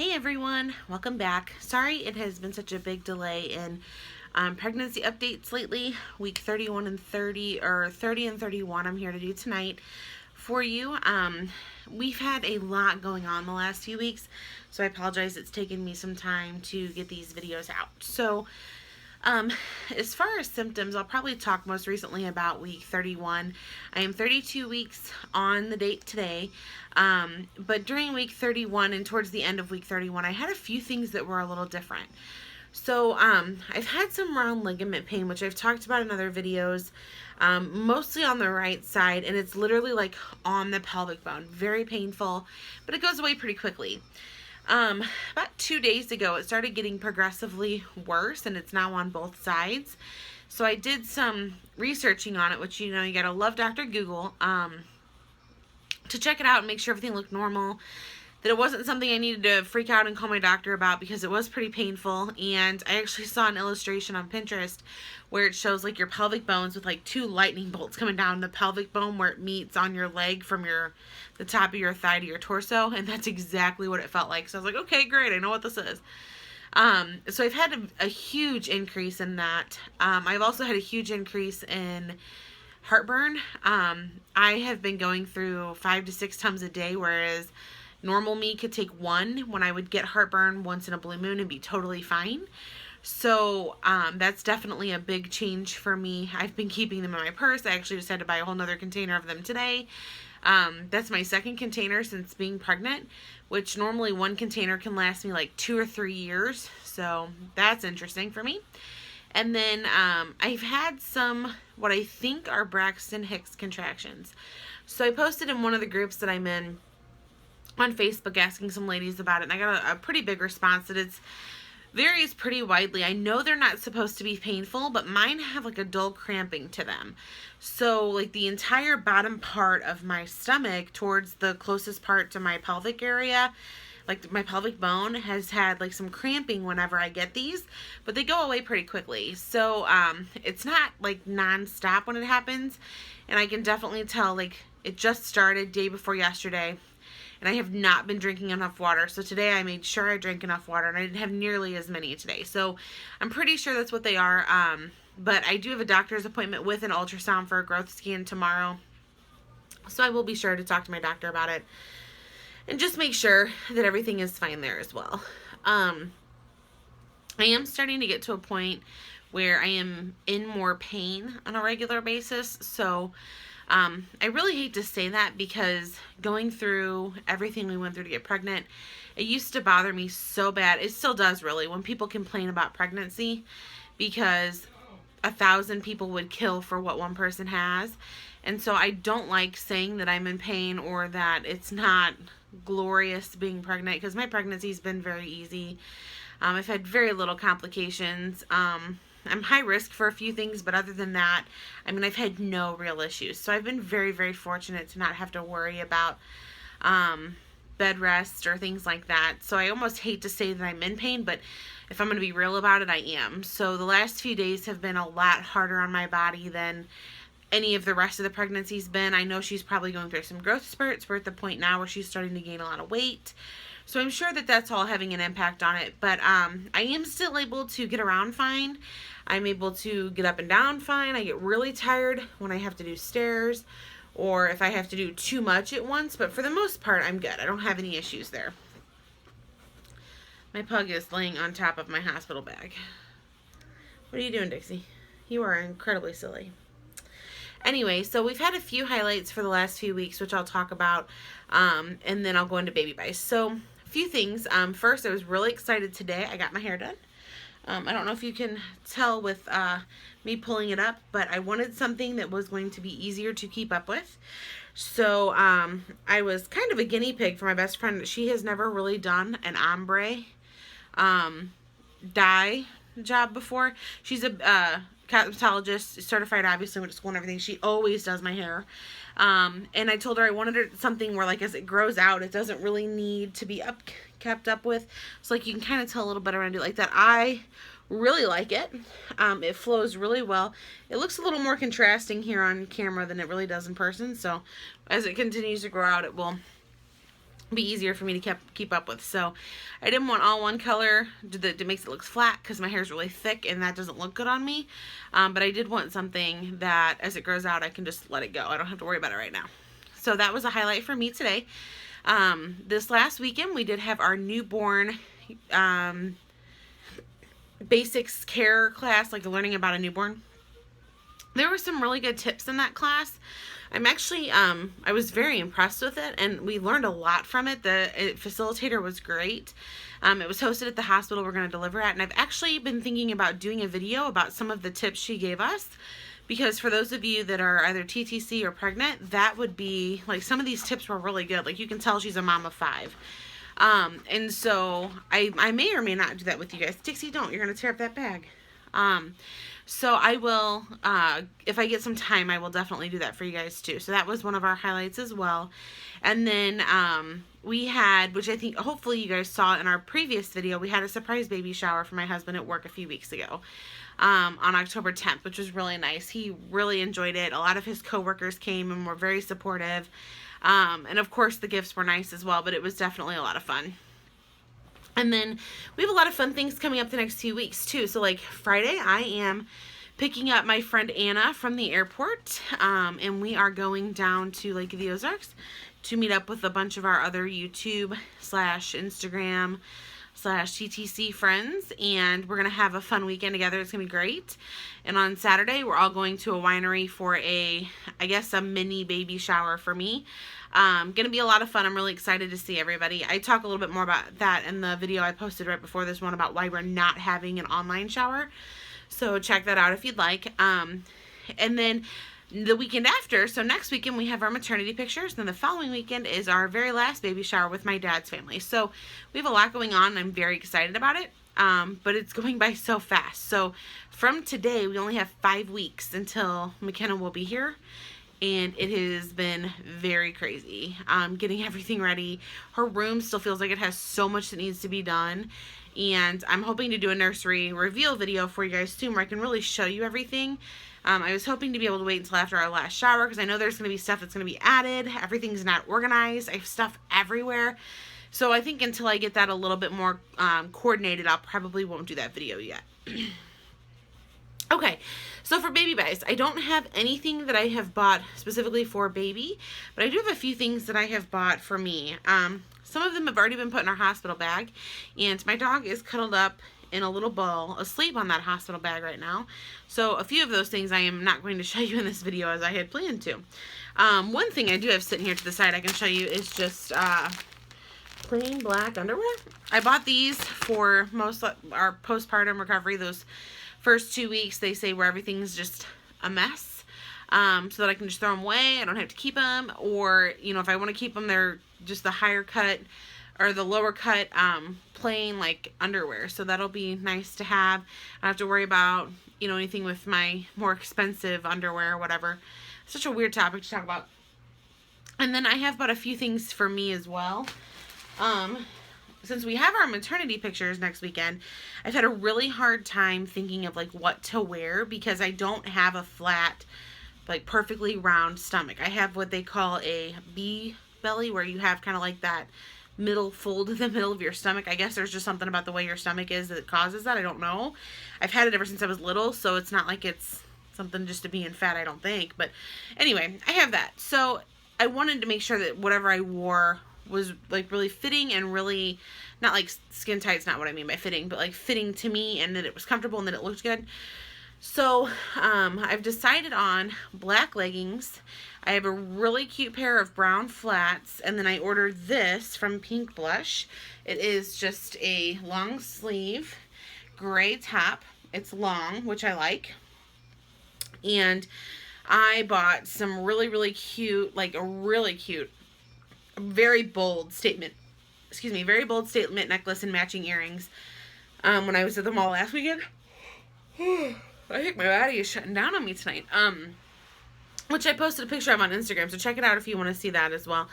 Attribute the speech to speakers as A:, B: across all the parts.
A: Hey everyone, welcome back. Sorry it has been such a big delay in pregnancy updates lately. Week 31 and 30, or 30 and 31 I'm here to do tonight for you. We've had a lot going on the last few weeks, so I apologize it's taken me some time to get these videos out. So as far as symptoms, I'll probably talk most recently about week 31. I am 32 weeks on the date today, but during week 31 and towards the end of week 31, I had a few things that were a little different. So I've had some round ligament pain, which I've talked about in other videos, mostly on the right side, and it's literally like on the pelvic bone. Very painful, but it goes away pretty quickly. About 2 days ago, it started getting progressively worse, and it's now on both sides. So I did some researching on it, which, you know, you gotta love Dr. Google, to check it out and make sure everything looked normal, that it wasn't something I needed to freak out and call my doctor about, because it was pretty painful. And I actually saw an illustration on Pinterest where it shows like your pelvic bones with like two lightning bolts coming down the pelvic bone where it meets on your leg from the top of your thigh to your torso, and that's exactly what it felt like. So I was like, okay, great, I know what this is. So I've had a huge increase in that. I've also had a huge increase in heartburn. I have been going through 5 to 6 times a day, whereas normal me could take one when I would get heartburn once in a blue moon and be totally fine. So that's definitely a big change for me. I've been keeping them in my purse. I actually just had to buy a whole nother container of them today. That's my second container since being pregnant, which normally one container can last me like 2 or 3 years. So that's interesting for me. And then I've had some, what I think are Braxton Hicks contractions. So I posted in one of the groups that I'm in on Facebook asking some ladies about it, and I got a pretty big response that it varies pretty widely. I know they're not supposed to be painful, but mine have like a dull cramping to them. So like the entire bottom part of my stomach towards the closest part to my pelvic area, like my pelvic bone, has had like some cramping whenever I get these, but they go away pretty quickly. So it's not like non-stop when it happens, and I can definitely tell like it just started day before yesterday, and I have not been drinking enough water. So today I made sure I drank enough water, and I didn't have nearly as many today. So I'm pretty sure that's what they are. But I do have a doctor's appointment with an ultrasound for a growth scan tomorrow. So I will be sure to talk to my doctor about it and just make sure that everything is fine there as well. I am starting to get to a point where I am in more pain on a regular basis. So I really hate to say that, because going through everything we went through to get pregnant, it used to bother me so bad. It still does, really, when people complain about pregnancy, because 1,000 people would kill for what one person has. And so I don't like saying that I'm in pain or that it's not glorious being pregnant, because my pregnancy's been very easy. I've had very little complications. I'm high risk for a few things, but other than that, I mean, I've had no real issues. So I've been very, very fortunate to not have to worry about bed rest or things like that. So I almost hate to say that I'm in pain, but if I'm going to be real about it, I am. So the last few days have been a lot harder on my body than any of the rest of the pregnancy's been. I know she's probably going through some growth spurts. We're at the point now where she's starting to gain a lot of weight. So I'm sure that that's all having an impact on it. But I am still able to get around fine. I'm able to get up and down fine. I get really tired when I have to do stairs or if I have to do too much at once. But for the most part, I'm good. I don't have any issues there. My pug is laying on top of my hospital bag. What are you doing, Dixie? You are incredibly silly. Anyway, so we've had a few highlights for the last few weeks, which I'll talk about, and then I'll go into baby buys. So, a few things. First, I was really excited today. I got my hair done. I don't know if you can tell with me pulling it up, but I wanted something that was going to be easier to keep up with. So, I was kind of a guinea pig for my best friend. She has never really done an ombre dye job before. She's a cosmetologist, certified, obviously, went to school and everything. She always does my hair. And I told her I wanted her something where, like, as it grows out, it doesn't really need to be kept up with. So, like, you can kind of tell a little bit around it like that. I really like it. It flows really well. It looks a little more contrasting here on camera than it really does in person. So, as it continues to grow out, it will be easier for me to keep up with. So I didn't want all one color that makes it look flat because my hair is really thick and that doesn't look good on me. But I did want something that as it grows out I can just let it go. I don't have to worry about it right now. So that was a highlight for me today. This last weekend we did have our newborn basics care class, like learning about a newborn. There were some really good tips in that class. I'm actually, I was very impressed with it, and we learned a lot from it. The facilitator was great. It was hosted at the hospital we're going to deliver at, and I've actually been thinking about doing a video about some of the tips she gave us, because for those of you that are either TTC or pregnant, that would be, like, some of these tips were really good. Like, you can tell she's a mom of 5. And so I may or may not do that with you guys. Dixie, don't. You're going to tear up that bag. So I will, if I get some time, I will definitely do that for you guys too. So that was one of our highlights as well. And then we had, which I think hopefully you guys saw in our previous video, we had a surprise baby shower for my husband at work a few weeks ago on October 10th, which was really nice. He really enjoyed it. A lot of his coworkers came and were very supportive. And of course the gifts were nice as well, but it was definitely a lot of fun. And then we have a lot of fun things coming up the next few weeks too. So like Friday, I am picking up my friend Anna from the airport, and we are going down to Lake of the Ozarks to meet up with a bunch of our other YouTube / Instagram / TTC friends, and we're going to have a fun weekend together. It's going to be great. And on Saturday, we're all going to a winery for I guess a mini baby shower for me. Going to be a lot of fun. I'm really excited to see everybody. I talk a little bit more about that in the video I posted right before this one about why we're not having an online shower. So check that out if you'd like. And then the weekend after, so next weekend we have our maternity pictures. Then the following weekend is our very last baby shower with my dad's family. So we have a lot going on. I'm very excited about it. But it's going by so fast. So from today, we only have 5 weeks until McKenna will be here. And it has been very crazy getting everything ready. Her room still feels like it has so much that needs to be done. And I'm hoping to do a nursery reveal video for you guys soon where I can really show you everything. I was hoping to be able to wait until after our last shower because I know there's going to be stuff that's going to be added. Everything's not organized. I have stuff everywhere. So I think until I get that a little bit more coordinated, I'll probably won't do that video yet. Okay, so for baby buys, I don't have anything that I have bought specifically for baby, but I do have a few things that I have bought for me. Some of them have already been put in our hospital bag, and my dog is cuddled up in a little ball asleep on that hospital bag right now. So a few of those things I am not going to show you in this video as I had planned to. One thing I do have sitting here to the side I can show you is just plain black underwear. I bought these for most our postpartum recovery, those first 2 weeks, they say, where everything's just a mess, so that I can just throw them away. I don't have to keep them, or, you know, if I want to keep them, they're just the higher cut or the lower cut plain like underwear. So that'll be nice to have. I don't have to worry about, you know, anything with my more expensive underwear or whatever. Such a weird topic to talk about. And then I have bought a few things for me as well. Since we have our maternity pictures next weekend, I've had a really hard time thinking of like what to wear because I don't have a flat, like perfectly round stomach. I have what they call a B belly, where you have kind of like that middle fold in the middle of your stomach. I guess there's just something about the way your stomach is that causes that. I don't know. I've had it ever since I was little, so it's not like it's something just to being fat, I don't think. But anyway, I have that. So I wanted to make sure that whatever I wore was like really fitting and really, not like skin tight's not what I mean by fitting, but like fitting to me, and that it was comfortable and that it looked good. So I've decided on black leggings. I have a really cute pair of brown flats, and then I ordered this from Pink Blush. It is just a long sleeve gray top. It's long, which I like. And I bought some really, really cute, like a really cute, very bold statement necklace and matching earrings when I was at the mall last weekend. I think my body is shutting down on me tonight. Which I posted a picture of on Instagram, so check it out if you want to see that as well.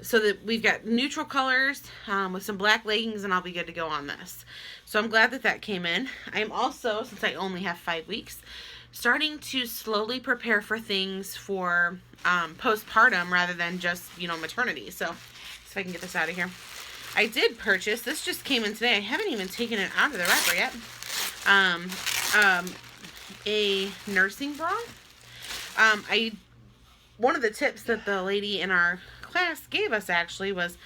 A: So that we've got neutral colors with some black leggings, and I'll be good to go on this. So I'm glad that that came in. I'm also, since I only have 5 weeks, starting to slowly prepare for things for postpartum rather than just, you know, maternity. So if I can get this out of here. I did purchase, this just came in today. I haven't even taken it out of the wrapper yet. A nursing bra. One of the tips that the lady in our class gave us actually was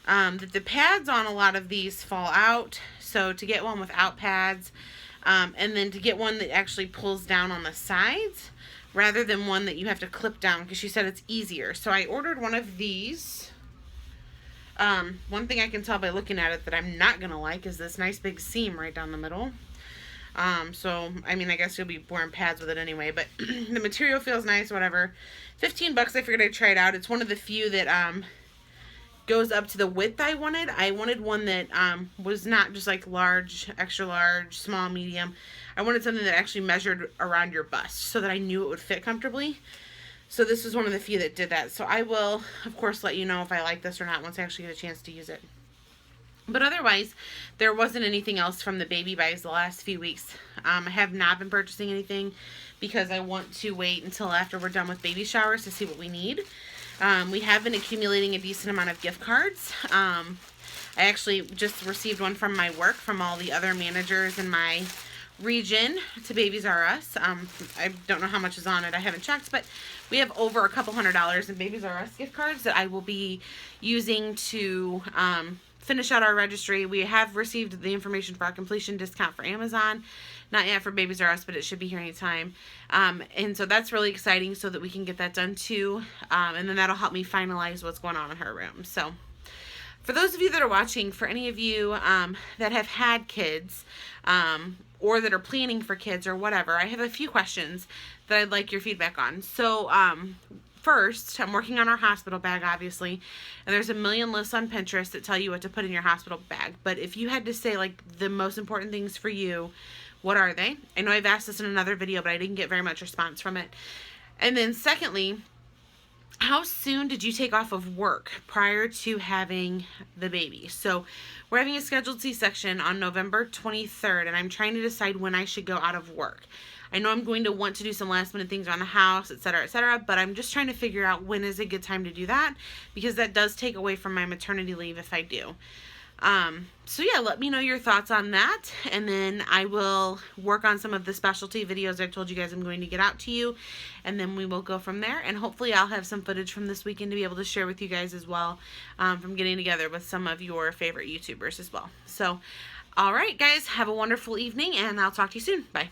A: that the pads on a lot of these fall out. So to get one without pads, and then to get one that actually pulls down on the sides rather than one that you have to clip down, because she said it's easier. So I ordered one of these. One thing I can tell by looking at it that I'm not going to like is this nice big seam right down the middle. So, I mean, I guess you'll be wearing pads with it anyway, but the material feels nice, whatever. 15 bucks, I figured I'd try it out. It's one of the few that, goes up to the width I wanted. I wanted one that, was not just like large, extra large, small, medium. I wanted something that actually measured around your bust so that I knew it would fit comfortably. So this was one of the few that did that. So I will, of course, let you know if I like this or not once I actually get a chance to use it. But otherwise, there wasn't anything else from the baby buys the last few weeks. I have not been purchasing anything because I want to wait until after we're done with baby showers to see what we need. We have been accumulating a decent amount of gift cards. I actually just received one from my work from all the other managers in my region to Babies R Us. I don't know how much is on it. I haven't checked, but we have over a couple $100s in Babies R Us gift cards that I will be using to finish out our registry. We have received the information for our completion discount for Amazon. Not yet for Babies R Us, but it should be here anytime. And so that's really exciting so that we can get that done too. And then that'll help me finalize what's going on in her room. So for those of you that are watching, for any of you that have had kids, or that are planning for kids or whatever, I have a few questions that I'd like your feedback on. So, first, I'm working on our hospital bag, obviously, and there's a million lists on Pinterest that tell you what to put in your hospital bag. But if you had to say, like, the most important things for you, what are they? I know I've asked this in another video, but I didn't get very much response from it. And then secondly, how soon did you take off of work prior to having the baby? So we're having a scheduled C-section on November 23rd, and I'm trying to decide when I should go out of work. I know I'm going to want to do some last minute things around the house, etc., but I'm just trying to figure out when is a good time to do that, because that does take away from my maternity leave if I do. So yeah, let me know your thoughts on that, and then I will work on some of the specialty videos I told you guys I'm going to get out to you, and then we will go from there, and hopefully I'll have some footage from this weekend to be able to share with you guys as well, from getting together with some of your favorite YouTubers as well. So, alright guys, have a wonderful evening, and I'll talk to you soon. Bye.